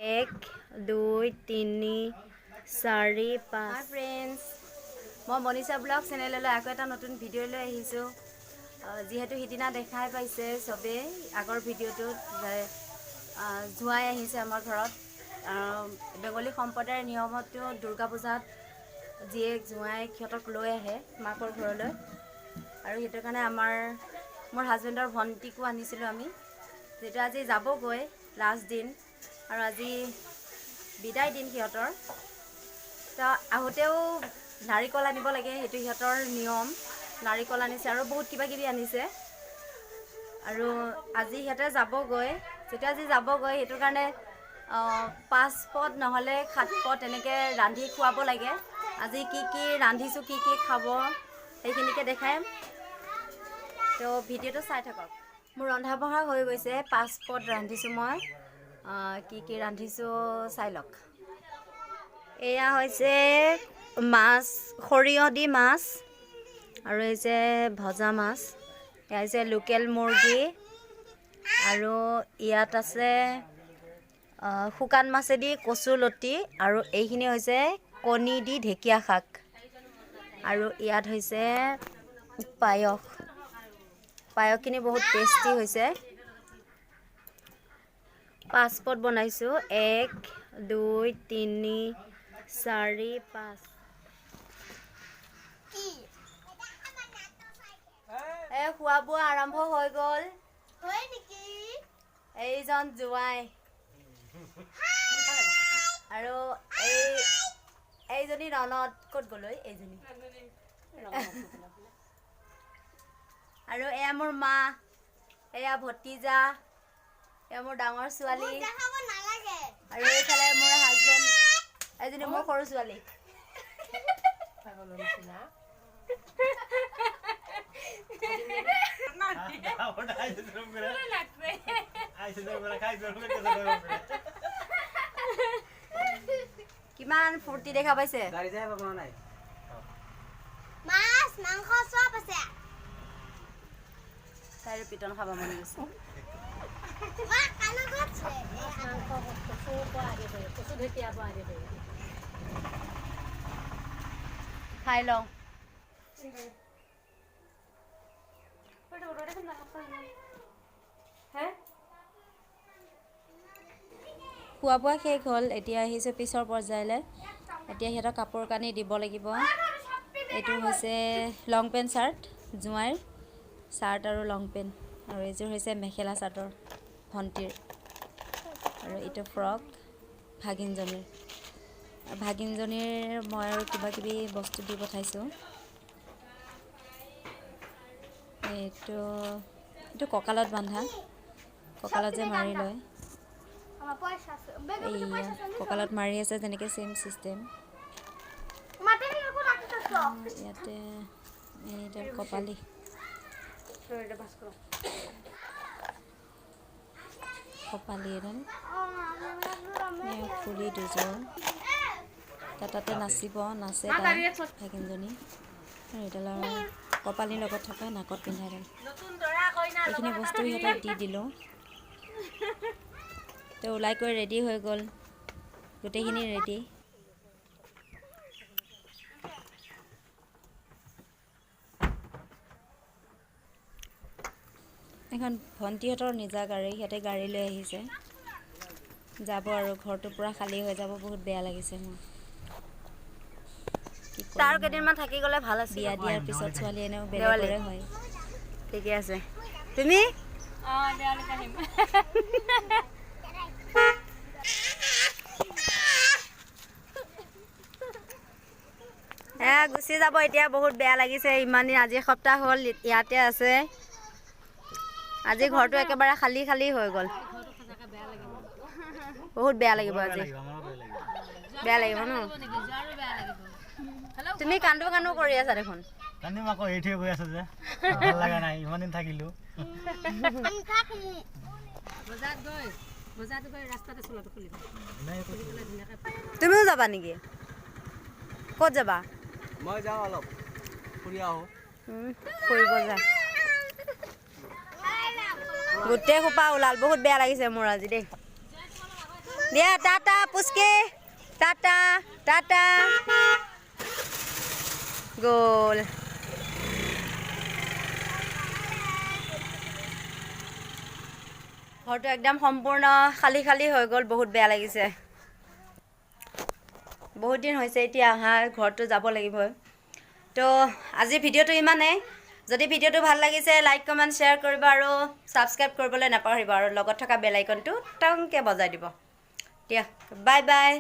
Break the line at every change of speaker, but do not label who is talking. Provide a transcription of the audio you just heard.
1 2 3 4 5 friends মই Manisha blog চেনেললৈ আকৌ এটা নতুন ভিডিঅ' লৈ আহিছোঁ যিহেতু সিদিনা দেখাই পাইছে সবে আগৰ ভিডিঅ'টোত জুৱাই আহিছে আমাৰ ঘৰত বেংগলী সম্প্ৰদায়ৰ নিয়মতো দুৰ্গা পূজাত জীয়েক জুৱাই সিহঁতক লৈ আহে মাকৰ ঘৰলৈ আৰু সেইটো কাৰণে মোৰ হাজবেণ্ডৰ ভণ্টিকো আনিছিলোঁ আমি যেটো আজি যাবগৈ লাষ্ট দিন আৰু আজি বিদায় দিন সিহঁতৰ তো আহোঁতেও নাৰিকল আনিব লাগে সেইটো সিহঁতৰ নিয়ম নাৰিকল আনিছে আৰু বহুত কিবা কিবি আনিছে আৰু আজি সিহঁতে যাবগৈ যেটো আজি যাবগৈ সেইটো কাৰণে 5 পদ নহ'লে 7 পদ এনেকৈ ৰান্ধি খুৱাব লাগে আজি কি কি ৰান্ধিছোঁ কি কি খাব সেইখিনিকে দেখাম তো ভিডিঅ'টো চাই থাকক মোৰ ৰন্ধা বঢ়া হৈ গৈছে 5 পদ ৰান্ধিছোঁ মই কি কি ৰান্ধিছোঁ চাই লওক এয়া হৈছে মাছ সৰিয়হ দি মাছ আৰু হৈছে ভজা মাছ এয়া হৈছে লোকেল মুৰ্গী আৰু ইয়াত আছে শুকান মাছেদি কচু লতি আৰু এইখিনি হৈছে কণী দি ঢেকীয়া শাক আৰু ইয়াত হৈছে পায়সখিনি বহুত টেষ্টি হৈছে 5 পদ বনাইছোঁ 1 2 3 4 5 খোৱা বোৱা আৰম্ভ হৈ গ'ল হয় নেকি এইজন জুৱাই আৰু এইজনী ৰণত ক'ত গ'ল এইজনী আৰু এয়া মোৰ মা এয়া ভতিজা এয়া মোৰ ডাঙৰ ছোৱালী আৰু এইফালে মোৰ হাজবেণ্ড এজনী মোৰ সৰু ছোৱালী কিমান ফূৰ্তি দেখা পাইছে মাছ মাংস সব আছে তাইৰ পিটন খাব মন গৈছে খাই লওঁ খোৱা বোৱা শেষ হ'ল এতিয়া আহিছোঁ পিছৰ পৰ্যায়লৈ এতিয়া সিহঁতক কাপোৰ কানি দিব লাগিব এইটো হৈছে লং পেণ্ট চাৰ্ট জুৱাইৰ চাৰ্ট আৰু লং পেণ্ট আৰু এইযোৰ হৈছে মেখেলা চাদৰ ভণ্টিৰ আৰু এইটো ফ্ৰক ভাগিনজনীৰ মই আৰু কিবা কিবি বস্তু দি পঠাইছোঁ এইটো কঁকালত বান্ধা কঁকালত যে মাৰি লয় এইয়া কঁকালত মাৰি আছে যেনেকৈ চেম চিষ্টেম ইয়াতে এইটা কপালি এডাল ফুলি দুযোৰ তাতে নাচে তাই ভাগিনজনী আৰু এইডাল আৰু কপালিৰ লগত থকা নাকত পিন্ধা এডাল এইখিনি বস্তু সিহঁতক দি দিলোঁ তো ওলাই কৰি ৰেডি হৈ গ'ল গোটেইখিনি ৰেডি এখন ভণ্টিহঁতৰ নিজা গাড়ী সিহঁতে গাড়ী লৈ আহিছে যাব আৰু ঘৰটো পূৰা খালী হৈ যাব বহুত বেয়া লাগিছে মোৰ তাৰ কেইদিনমান থাকি গ'লে ভাল আছে বিয়া দিয়াৰ পিছত ছোৱালী এনেও বেলেগৰে হয় ঠিকে আছে তুমি গুচি যাব এতিয়া বহুত বেয়া লাগিছে ইমান দিন আজি এসপ্তাহ হ'ল ইয়াতে আছে আজি ঘৰটো একেবাৰে খালী হৈ গ'ল বহুত বেয়া লাগিব আজি বেয়া লাগিব ন তুমি কান্দো কৰি আছা দেখোন কান্দিম আকৌ এইঠে গৈ আছে যে ভাল লাগা নাই ইমান দিন থাকিলো বজাত গৈ ৰাস্তাতে চলাটো খুলিবা তুমিও যাবা নেকি ক'ত যাবা মই যাওঁ অলপ ফুৰি আহোঁ ফুৰিব যা গোটেই খোপা ওলাল বহুত বেয়া লাগিছে মোৰ আজি দেই দিয়া টাটা পুচকি টাটা টাটা গ'ল ঘৰটো একদম সম্পূৰ্ণ খালী খালী হৈ গ'ল বহুত বেয়া লাগিছে বহুত দিন হৈছে এতিয়া অহা ঘৰটো যাব লাগিব তো আজি ভিডিঅ'টো ইমানেই যদি ভিডিঅ'টো ভাল লাগিছে লাইক কমেণ্ট শ্বেয়াৰ কৰিব আৰু ছাবস্ক্ৰাইব কৰিবলৈ নাপাহৰিব আৰু লগত থকা বেল আইকনটো টংকৈ বজাই দিব দিয়া বাই বাই